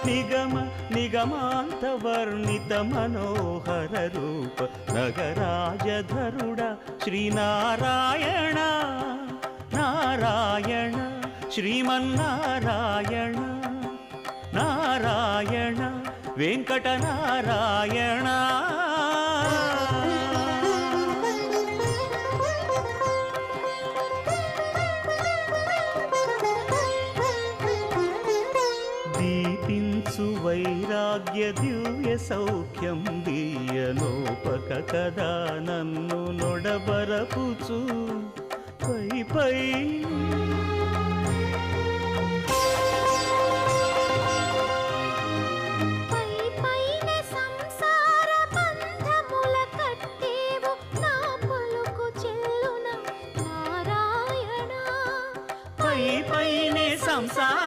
నిగమ నిగమాంతవర్ణిత మనోహర రూప నగరాజధరుడ శ్రీనారాయణ నారాయణ శ్రీమన్నారాయణ నారాయణ వెంకటనారాయణ. దీపించు వైరాగ్య దివ్య సౌఖ్యం దీయనోపక కదా నన్ను నొడబరపుచు పై పై